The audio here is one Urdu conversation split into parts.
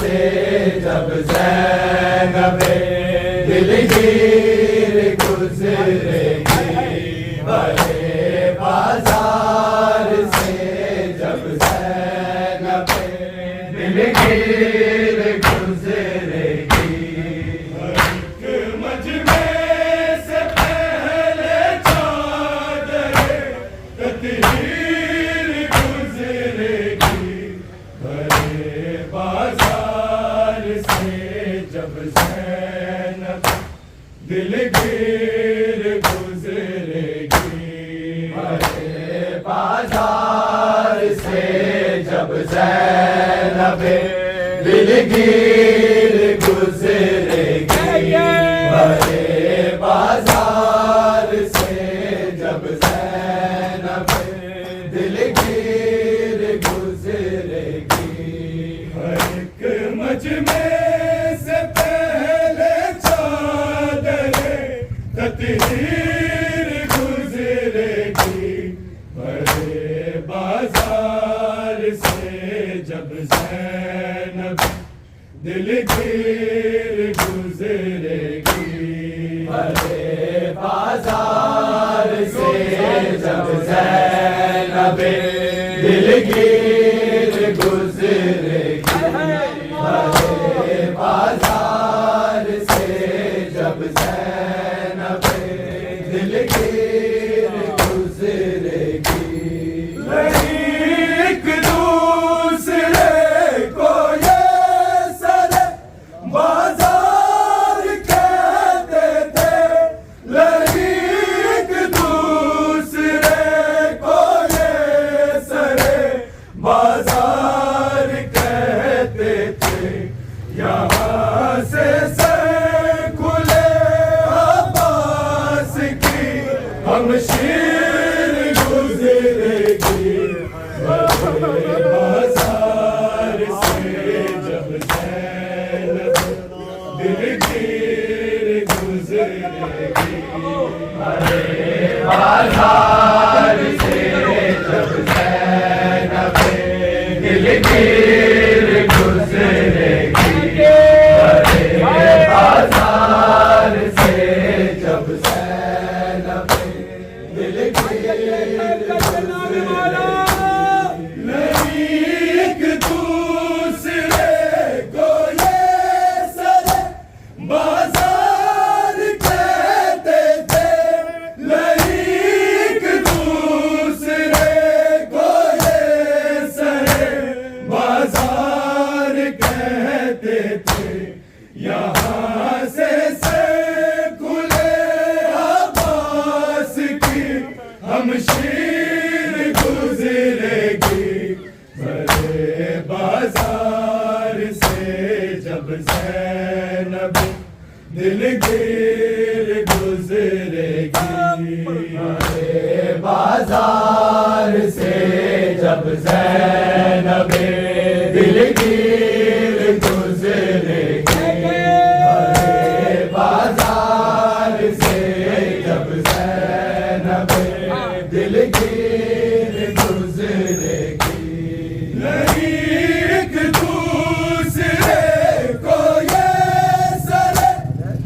سے جب زینب دلگیر گزرے گی، بڑے بازار سے جب زینب دلگیر گزرے گی، ایک مجمع سے پہلے چادر تطہیر گزرے گی، بڑے بازار سے جب زینب دلگیر گزرے گی، بڑے بازار سے جب زینب دلگیر گزرے گی، بڑے بازار سے جب زینب دلگیر گزرے گی، ایک مجمع سے پہلے چادر تطہیر گزرے گی، بڑے بازار سے جب زینب دلگیر گزرے گی، بڑے بازار سے جب زینب دلگیر گزرے گی، بڑے بازار سے جب زینب دلگیر گزرے گی، ایک دوسرے کو یہ سر بازار کہتے تھے، ایک دوسرے کو یہ سر بازار کہتے تھے، یہاں سے سر کھلے عباس کی ہمشیر گزرے گی، بڑے بازار سے جب زینب دلگیر گزرے گی، بڑے بازار سے جب زینب دلگیر گزرے گی، بڑے بازار سے جب زینب دلگیر گزرے گی، ایک دوسرے کو یہ سر بازار کہتے تھے، ایک دوسرے کو یہ سر بازار کہتے تھے، یہاں سے کھلے عباس کی ہمشیر گزرے گی، بڑے بازار سے جب زینب دلگیر گزرے گی، بڑے بازار سے جب زینب دلگیر گزرے گی، بڑے بازار سے جب زینب دلگیر گزرے گی، ایک دوسرے کو یہ سر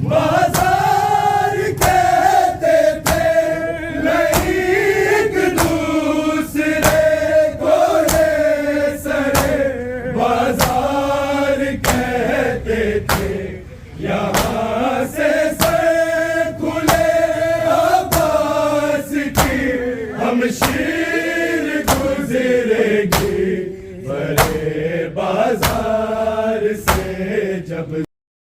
بازار کہتے تھے، ایک دوسرے کو یہ سر بازار کہتے تھے، یہاں سے کھلے عباس کی ہمشیر گزرے گی، بڑے بازار